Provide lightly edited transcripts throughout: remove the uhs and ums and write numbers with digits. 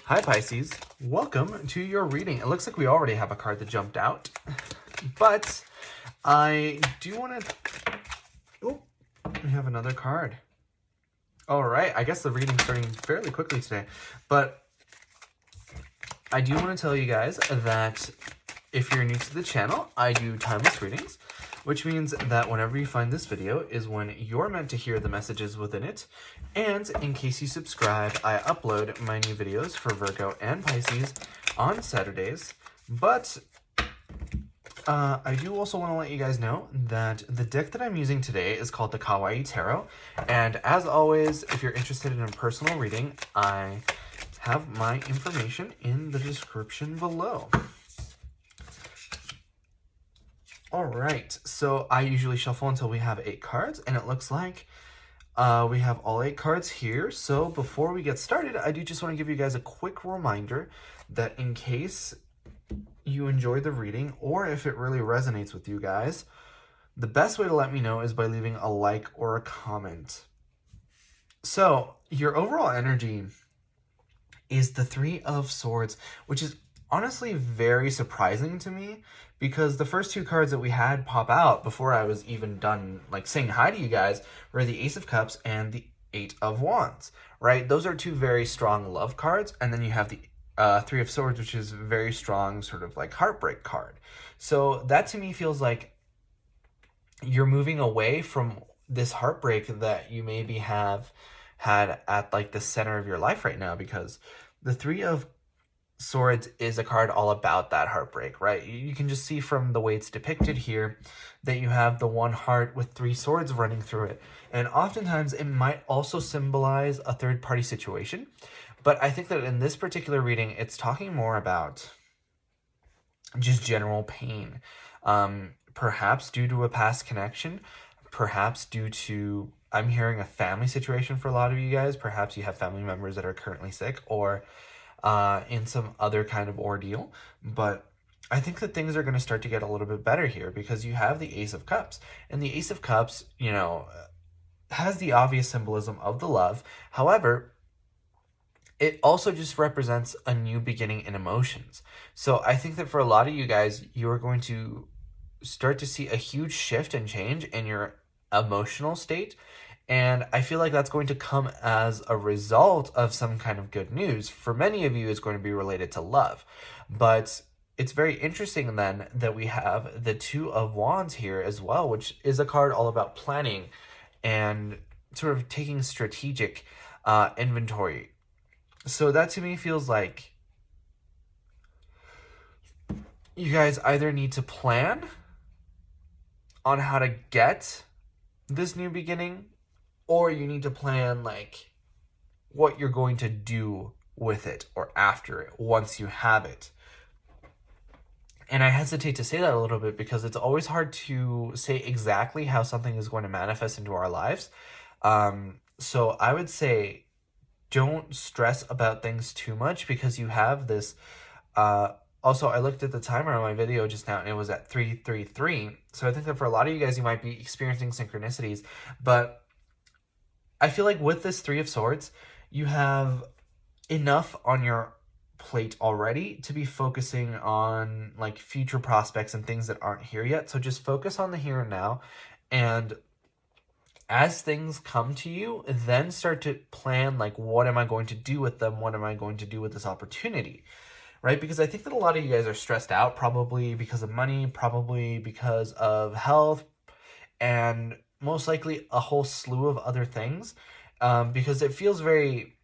Hi Pisces, welcome to your reading. It looks like we already have a card that jumped out, but I do want to... Oh, we have another card. All right, I guess the reading's starting fairly quickly today, but I do want to tell you guys that if you're new to the channel, I do timeless readings, which means that whenever you find this video is when you're meant to hear the messages within it. And in case you subscribe, I upload my new videos for Virgo and Pisces on Saturdays. But I do also want to let you guys know that the deck that I'm using today is called the Kawaii Tarot. And as always, if you're interested in a personal reading, I have my information in the description below. All right, so I usually shuffle until we have 8 cards, and it looks like we have all 8 cards here. So before we get started, I do just want to give you guys a quick reminder that in case you enjoy the reading, or if it really resonates with you guys, the best way to let me know is by leaving a like or a comment. So your overall energy is the 3 of Swords, which is honestly very surprising to me, because the first 2 cards that we had pop out before I was even done like saying hi to you guys were the Ace of Cups and the 8 of Wands, right? Those are 2 very strong love cards, and then you have the 3 of Swords, which is a very strong sort of like heartbreak card. So that to me feels like you're moving away from this heartbreak that you maybe have had at like the center of your life right now, because the 3 of Swords is a card all about that heartbreak, right? You can just see from the way it's depicted here that you have the 1 heart with 3 swords running through it. And oftentimes it might also symbolize a third-party situation. But I think that in this particular reading, it's talking more about just general pain. Perhaps due to a past connection, perhaps due to, I'm hearing, a family situation for a lot of you guys. Perhaps you have family members that are currently sick, or in some other kind of ordeal. But I think that things are going to start to get a little bit better here, because you have the Ace of Cups, and the Ace of Cups, you know, has the obvious symbolism of the love. However, it also just represents a new beginning in emotions. So I think that for a lot of you guys, you are going to start to see a huge shift and change in your emotional state. And I feel like that's going to come as a result of some kind of good news. For many of you, it's going to be related to love. But it's very interesting then that we have the 2 of Wands here as well, which is a card all about planning and sort of taking strategic inventory. So that to me feels like you guys either need to plan on how to get this new beginning, or you need to plan like what you're going to do with it or after it once you have it. And I hesitate to say that a little bit because it's always hard to say exactly how something is going to manifest into our lives. So I would say don't stress about things too much, because you have this. Also, I looked at the timer on my video just now, and it was at 3:33. So I think that for a lot of you guys, you might be experiencing synchronicities. But I feel like with this 3 of Swords, you have enough on your plate already to be focusing on like future prospects and things that aren't here yet. So just focus on the here and now. And as things come to you, then start to plan like, what am I going to do with them? What am I going to do with this opportunity? Right? Because I think that a lot of you guys are stressed out, probably because of money, probably because of health, and most likely a whole slew of other things, because it feels very,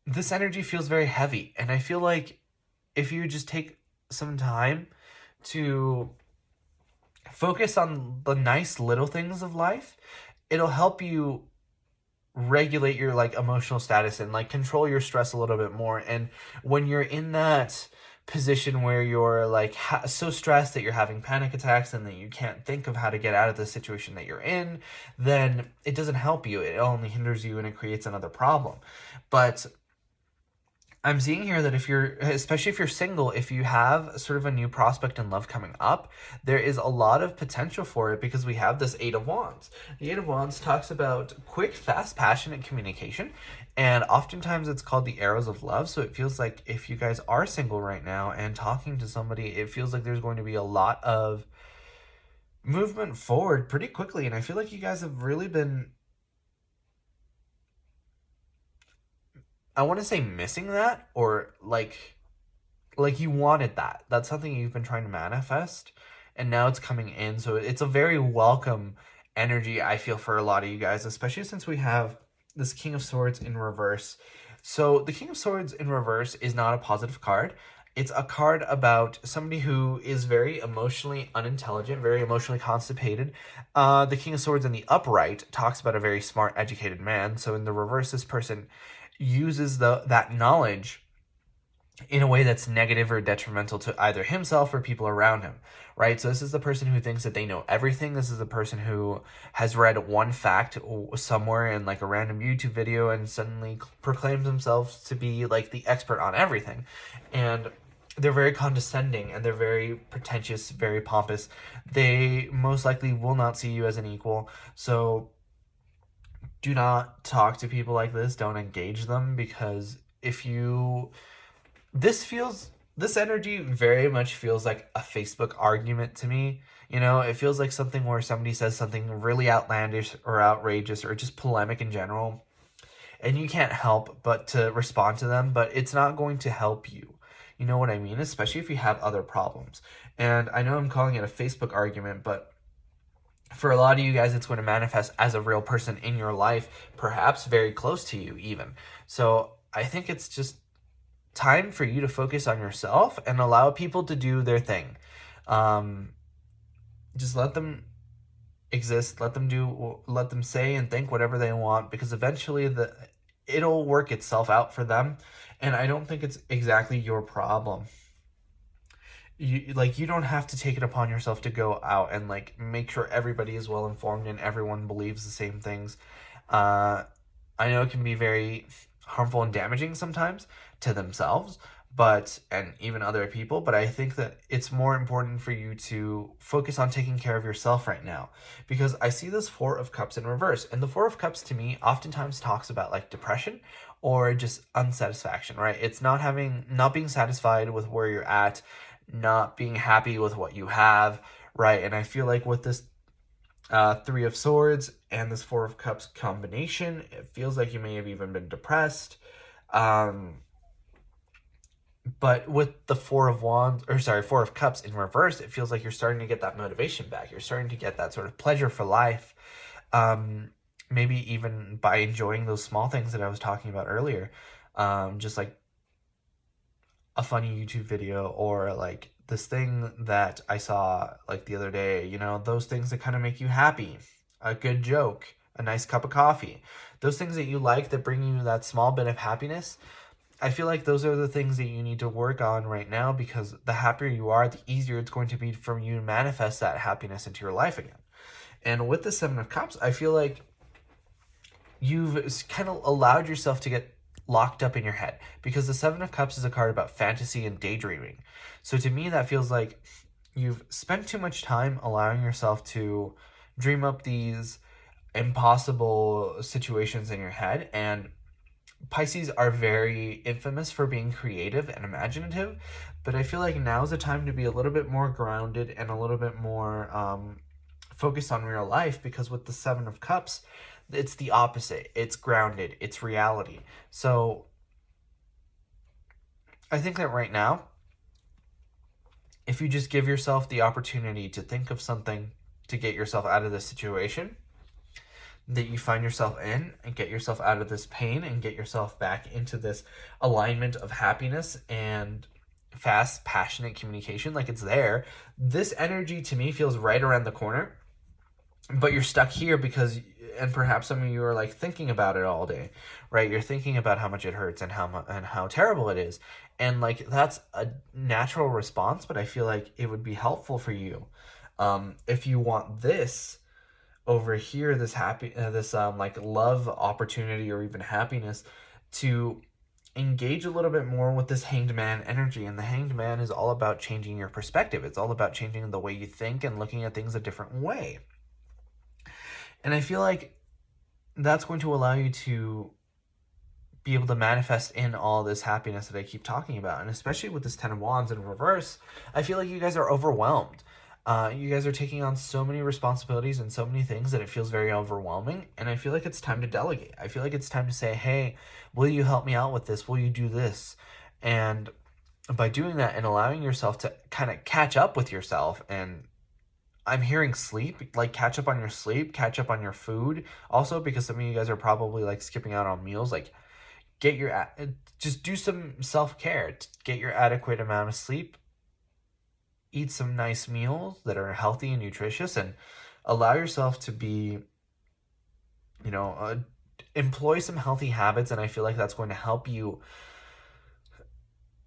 this energy feels very heavy. And I feel like if you just take some time to focus on the nice little things of life, it'll help you regulate your like emotional status and like control your stress a little bit more. And when you're in that position where you're like so stressed that you're having panic attacks and that you can't think of how to get out of the situation that you're in, then it doesn't help you. It only hinders you, and it creates another problem. But I'm seeing here that if you're, especially if you're single, if you have sort of a new prospect in love coming up, there is a lot of potential for it because we have this Eight of Wands. The Eight of Wands talks about quick, fast, passionate communication, and oftentimes it's called the arrows of love. So it feels like if you guys are single right now and talking to somebody, it feels like there's going to be a lot of movement forward pretty quickly. And I feel like you guys have really been, I want to say, missing that, or like you wanted that. That's something you've been trying to manifest, and now it's coming in. So it's a very welcome energy, I feel, for a lot of you guys, especially since we have this King of Swords in reverse. So the King of Swords in reverse is not a positive card. It's a card about somebody who is very emotionally unintelligent, very emotionally constipated. The King of Swords in the upright talks about a very smart, educated man. So in the reverse, this person uses that knowledge in a way that's negative or detrimental to either himself or people around him, right? So this is the person who thinks that they know everything. This is the person who has read one fact somewhere in like a random YouTube video and suddenly proclaims themselves to be like the expert on everything. And they're very condescending and they're very pretentious, very pompous. They most likely will not see you as an equal. So do not talk to people like this. Don't engage them, because if you, this energy very much feels like a Facebook argument to me. You know, it feels like something where somebody says something really outlandish or outrageous or just polemic in general, and you can't help but to respond to them, but it's not going to help you. You know what I mean? Especially if you have other problems. And I know I'm calling it a Facebook argument, but for a lot of you guys, it's going to manifest as a real person in your life, perhaps very close to you even. So I think it's just time for you to focus on yourself and allow people to do their thing. Just let them exist, let them say and think whatever they want, because eventually it'll work itself out for them. And I don't think it's exactly your problem. You don't have to take it upon yourself to go out and like make sure everybody is well informed and everyone believes the same things. I know it can be very harmful and damaging sometimes to themselves, and even other people, but I think that it's more important for you to focus on taking care of yourself right now, because I see this Four of Cups in reverse, and the Four of Cups to me oftentimes talks about like depression or just unsatisfaction, right? It's not being satisfied with where you're at, not being happy with what you have, right? And I feel like with this Three of Swords and this Four of Cups combination, it feels like you may have even been depressed. But with the Four of Cups in reverse, it feels like you're starting to get that motivation back. You're starting to get that sort of pleasure for life. Maybe even by enjoying those small things that I was talking about earlier. Just like a funny YouTube video, or like this thing that I saw like the other day, you know, those things that kind of make you happy, a good joke, a nice cup of coffee, those things that you like that bring you that small bit of happiness. I feel like those are the things that you need to work on right now, because the happier you are, the easier it's going to be for you to manifest that happiness into your life again. And with the Seven of Cups, I feel like you've kind of allowed yourself to get locked up in your head, because the Seven of Cups is a card about fantasy and daydreaming. So to me, that feels like you've spent too much time allowing yourself to dream up these impossible situations in your head. And Pisces are very infamous for being creative and imaginative, but I feel like now's the time to be a little bit more grounded and a little bit more focused on real life, because with the Seven of Cups, it's the opposite. It's grounded. It's reality. So I think that right now, if you just give yourself the opportunity to think of something to get yourself out of this situation that you find yourself in, and get yourself out of this pain and get yourself back into this alignment of happiness and fast, passionate communication, like it's there. This energy to me feels right around the corner, but you're stuck here because, and perhaps some of you are like thinking about it all day, right? You're thinking about how much it hurts and how terrible it is. And like, that's a natural response, but I feel like it would be helpful for you. If you want this over here, this like love opportunity or even happiness, to engage a little bit more with this Hanged Man energy. And the Hanged Man is all about changing your perspective. It's all about changing the way you think and looking at things a different way. And I feel like that's going to allow you to be able to manifest in all this happiness that I keep talking about. And especially with this Ten of Wands in reverse, I feel like you guys are overwhelmed. You guys are taking on so many responsibilities and so many things that it feels very overwhelming. And I feel like it's time to delegate. I feel like it's time to say, hey, will you help me out with this? Will you do this? And by doing that and allowing yourself to kind of catch up with yourself, and I'm hearing sleep, like catch up on your sleep, catch up on your food. Also, because some of you guys are probably like skipping out on meals, like just do some self-care, get your adequate amount of sleep, eat some nice meals that are healthy and nutritious, and allow yourself to be, employ some healthy habits. And I feel like that's going to help you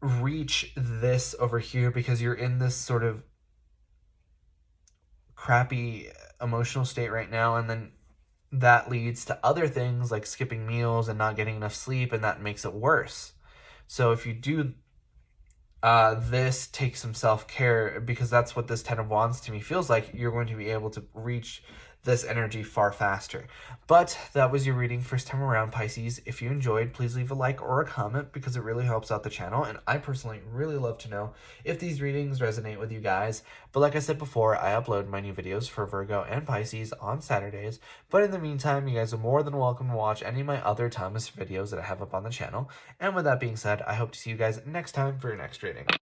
reach this over here, because you're in this sort of crappy emotional state right now, and then that leads to other things like skipping meals and not getting enough sleep, and that makes it worse. So if you do this, take some self-care, because that's what this Ten of Wands to me feels like. You're going to be able to reach this energy far faster. But that was your reading first time around, Pisces. If you enjoyed, please leave a like or a comment, because it really helps out the channel, and I personally really love to know if these readings resonate with you guys. But like I said before, I upload my new videos for Virgo and Pisces on Saturdays. But in the meantime, you guys are more than welcome to watch any of my other Thomas videos that I have up on the channel. And with that being said, I hope to see you guys next time for your next reading.